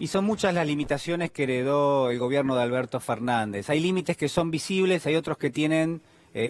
Y son muchas las limitaciones que heredó el gobierno de Alberto Fernández. Hay límites que son visibles, hay otros que tienen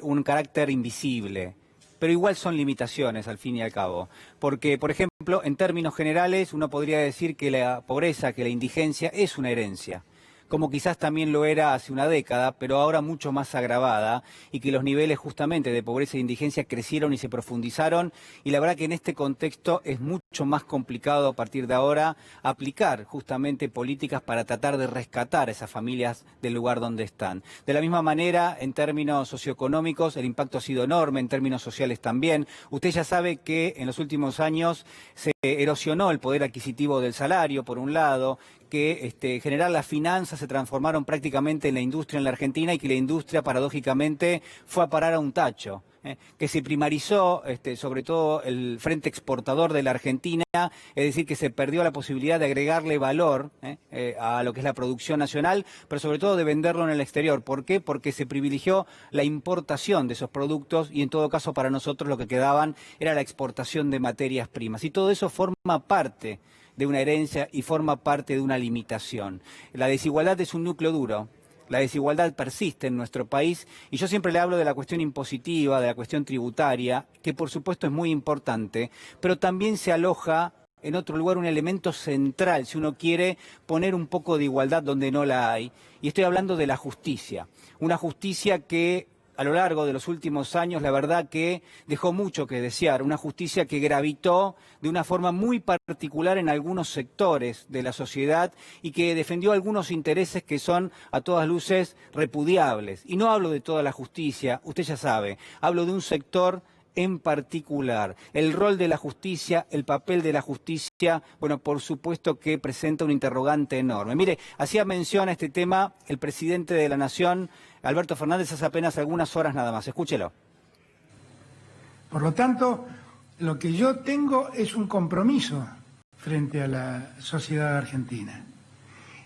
un carácter invisible. Pero igual son limitaciones al fin y al cabo. Porque, por ejemplo, en términos generales, uno podría decir que la pobreza, que la indigencia es una herencia, como quizás también lo era hace una década, pero ahora mucho más agravada, y que los niveles justamente de pobreza e indigencia crecieron y se profundizaron, y la verdad que en este contexto es mucho más complicado a partir de ahora aplicar justamente políticas para tratar de rescatar a esas familias del lugar donde están. De la misma manera, en términos socioeconómicos, el impacto ha sido enorme, en términos sociales también. Usted ya sabe que en los últimos años se erosionó el poder adquisitivo del salario, por un lado, que en general las finanzas se transformaron prácticamente en la industria en la Argentina y que la industria paradójicamente fue a parar a un tacho, que se primarizó sobre todo el frente exportador de la Argentina, es decir, que se perdió la posibilidad de agregarle valor a lo que es la producción nacional, pero sobre todo de venderlo en el exterior. ¿Por qué? Porque se privilegió la importación de esos productos y en todo caso para nosotros lo que quedaban era la exportación de materias primas. Y todo eso forma parte de una herencia y forma parte de una limitación. La desigualdad es un núcleo duro. La desigualdad persiste en nuestro país y yo siempre le hablo de la cuestión impositiva, de la cuestión tributaria, que por supuesto es muy importante, pero también se aloja en otro lugar un elemento central, si uno quiere poner un poco de igualdad donde no la hay, y estoy hablando de la justicia. Una justicia que a lo largo de los últimos años, la verdad que dejó mucho que desear, una justicia que gravitó de una forma muy particular en algunos sectores de la sociedad y que defendió algunos intereses que son a todas luces repudiables. Y no hablo de toda la justicia, usted ya sabe, hablo de un sector en particular. El rol de la justicia, el papel de la justicia, bueno, por supuesto que presenta un interrogante enorme. Mire, hacía mención a este tema el presidente de la Nación, Alberto Fernández, hace apenas algunas horas nada más. Escúchelo. Por lo tanto, lo que yo tengo es un compromiso frente a la sociedad argentina.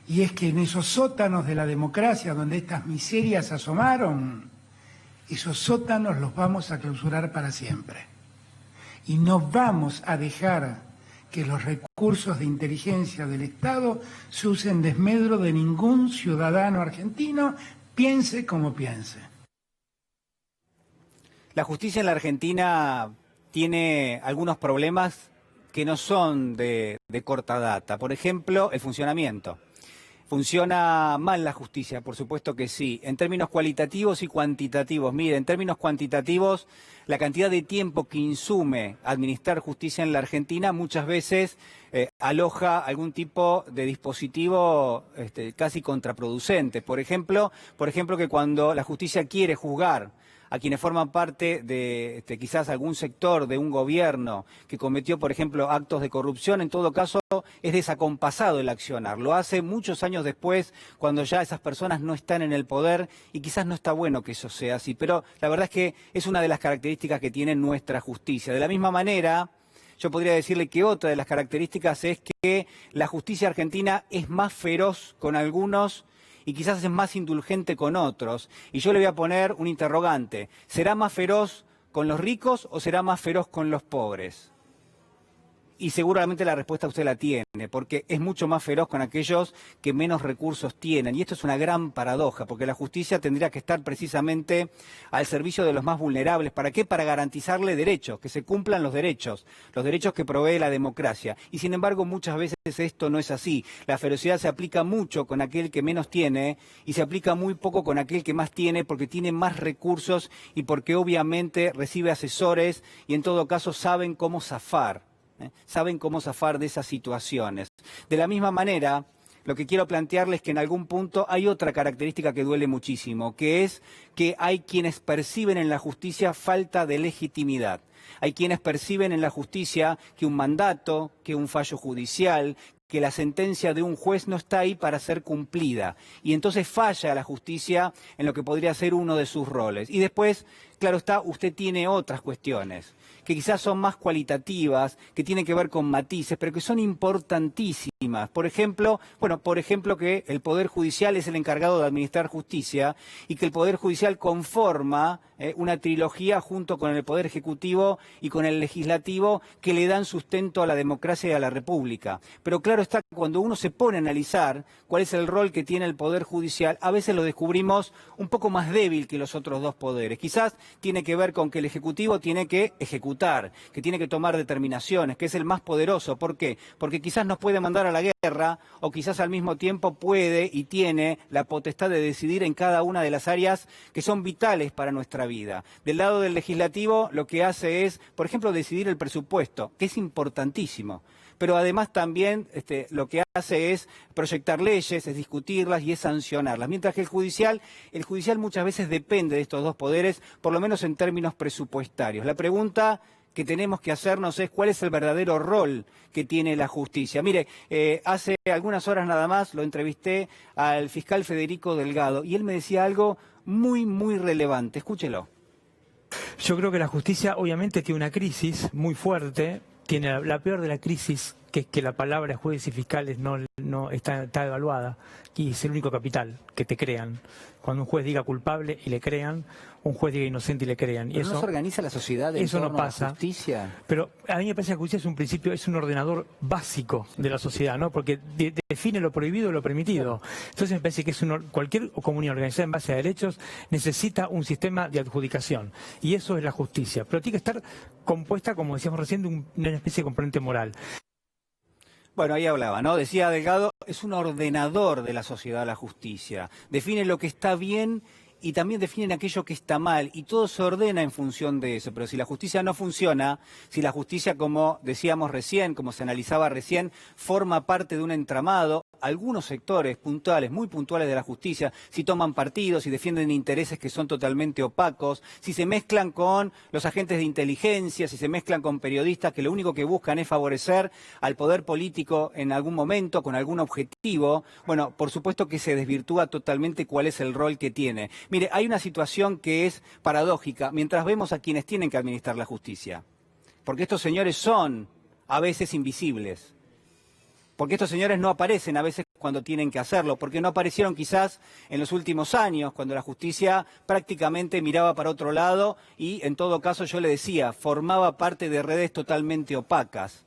Y es que en esos sótanos de la democracia donde estas miserias asomaron, esos sótanos los vamos a clausurar para siempre. Y no vamos a dejar que los recursos de inteligencia del Estado se usen en desmedro de ningún ciudadano argentino, piense como piense. La justicia en la Argentina tiene algunos problemas que no son de corta data. Por ejemplo, el funcionamiento. ¿Funciona mal la justicia? Por supuesto que sí. En términos cualitativos y cuantitativos. Mire, en términos cuantitativos, la cantidad de tiempo que insume administrar justicia en la Argentina muchas veces aloja algún tipo de dispositivo casi contraproducente. Por ejemplo, que cuando la justicia quiere juzgar a quienes forman parte de quizás algún sector de un gobierno que cometió, por ejemplo, actos de corrupción, en todo caso es desacompasado el accionar. Lo hace muchos años después, cuando ya esas personas no están en el poder, y quizás no está bueno que eso sea así, pero la verdad es que es una de las características que tiene nuestra justicia. De la misma manera, yo podría decirle que otra de las características es que la justicia argentina es más feroz con algunos y quizás es más indulgente con otros. Y yo le voy a poner un interrogante. ¿Será más feroz con los ricos o será más feroz con los pobres? Y seguramente la respuesta usted la tiene, porque es mucho más feroz con aquellos que menos recursos tienen. Y esto es una gran paradoja, porque la justicia tendría que estar precisamente al servicio de los más vulnerables. ¿Para qué? Para garantizarle derechos, que se cumplan los derechos que provee la democracia. Y sin embargo, muchas veces esto no es así. La ferocidad se aplica mucho con aquel que menos tiene y se aplica muy poco con aquel que más tiene, porque tiene más recursos y porque obviamente recibe asesores y en todo caso saben cómo zafar. Saben cómo zafar de esas situaciones. De la misma manera, lo que quiero plantearles es que en algún punto hay otra característica que duele muchísimo, que es que hay quienes perciben en la justicia falta de legitimidad. Hay quienes perciben en la justicia que un mandato, que un fallo judicial, que la sentencia de un juez no está ahí para ser cumplida. Y entonces falla la justicia en lo que podría ser uno de sus roles. Y después, claro está, usted tiene otras cuestiones, que quizás son más cualitativas, que tienen que ver con matices, pero que son importantísimas Por ejemplo, que el Poder Judicial es el encargado de administrar justicia y que el Poder Judicial conforma una trilogía junto con el Poder Ejecutivo y con el Legislativo que le dan sustento a la democracia y a la República. Pero claro está, cuando uno se pone a analizar cuál es el rol que tiene el Poder Judicial, a veces lo descubrimos un poco más débil que los otros dos poderes. Quizás tiene que ver con que el Ejecutivo tiene que ejecutar, que tiene que tomar determinaciones, que es el más poderoso. ¿Por qué? Porque quizás nos puede mandar a la guerra o quizás al mismo tiempo puede y tiene la potestad de decidir en cada una de las áreas que son vitales para nuestra vida. Del lado del legislativo lo que hace es, por ejemplo, decidir el presupuesto, que es importantísimo. Pero además también lo que hace es proyectar leyes, es discutirlas y es sancionarlas. Mientras que el judicial muchas veces depende de estos dos poderes, por lo menos en términos presupuestarios. La pregunta que tenemos que hacernos es cuál es el verdadero rol que tiene la justicia. Mire, hace algunas horas nada más lo entrevisté al fiscal Federico Delgado y él me decía algo muy, muy relevante. Escúchelo. Yo creo que la justicia obviamente tiene una crisis muy fuerte, tiene la peor de la crisis, que es que la palabra jueces y fiscales no está evaluada, y es el único capital que te crean. Cuando un juez diga culpable y le crean, un juez diga inocente y le crean. ¿Pero no se organiza la sociedad en torno a la justicia? Pero a mí me parece que la justicia es un principio, es un ordenador básico de la sociedad, ¿no? Porque define lo prohibido y lo permitido. Entonces me parece que cualquier comunidad organizada en base a derechos necesita un sistema de adjudicación. Y eso es la justicia. Pero tiene que estar compuesta, como decíamos recién, de una especie de componente moral. Bueno, ahí hablaba, ¿no? Decía Delgado, es un ordenador de la sociedad la justicia. Define lo que está bien y también definen aquello que está mal, y todo se ordena en función de eso. Pero si la justicia no funciona, si la justicia, como decíamos recién, como se analizaba recién, forma parte de un entramado, algunos sectores puntuales, muy puntuales de la justicia, si toman partidos, si defienden intereses que son totalmente opacos, si se mezclan con los agentes de inteligencia, si se mezclan con periodistas que lo único que buscan es favorecer al poder político en algún momento, con algún objetivo, bueno, por supuesto que se desvirtúa totalmente cuál es el rol que tiene. Mire, hay una situación que es paradójica mientras vemos a quienes tienen que administrar la justicia, porque estos señores son a veces invisibles. Porque estos señores no aparecen a veces cuando tienen que hacerlo, porque no aparecieron quizás en los últimos años, cuando la justicia prácticamente miraba para otro lado y, en todo caso, yo le decía, formaba parte de redes totalmente opacas.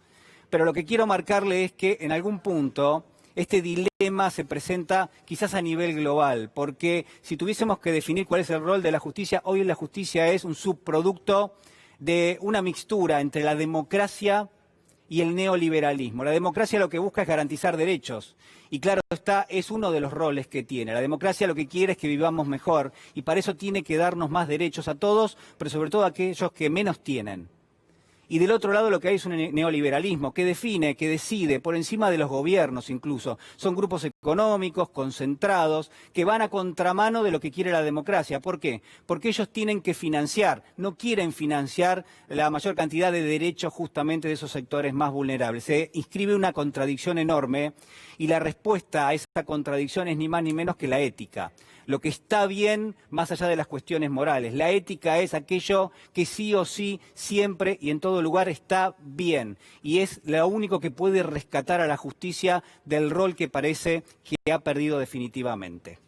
Pero lo que quiero marcarle es que, en algún punto, este dilema se presenta quizás a nivel global, porque si tuviésemos que definir cuál es el rol de la justicia, hoy la justicia es un subproducto de una mixtura entre la democracia y el neoliberalismo. La democracia lo que busca es garantizar derechos y claro está, es uno de los roles que tiene. La democracia lo que quiere es que vivamos mejor y para eso tiene que darnos más derechos a todos, pero sobre todo a aquellos que menos tienen. Y del otro lado lo que hay es un neoliberalismo que define, que decide, por encima de los gobiernos incluso. Son grupos económicos, concentrados, que van a contramano de lo que quiere la democracia. ¿Por qué? Porque ellos tienen que financiar, no quieren financiar la mayor cantidad de derechos justamente de esos sectores más vulnerables. Se inscribe una contradicción enorme y la respuesta a esa contradicción es ni más ni menos que la ética. Lo que está bien más allá de las cuestiones morales. La ética es aquello que sí o sí, siempre y en todo lugar está bien. Y es lo único que puede rescatar a la justicia del rol que parece que ha perdido definitivamente.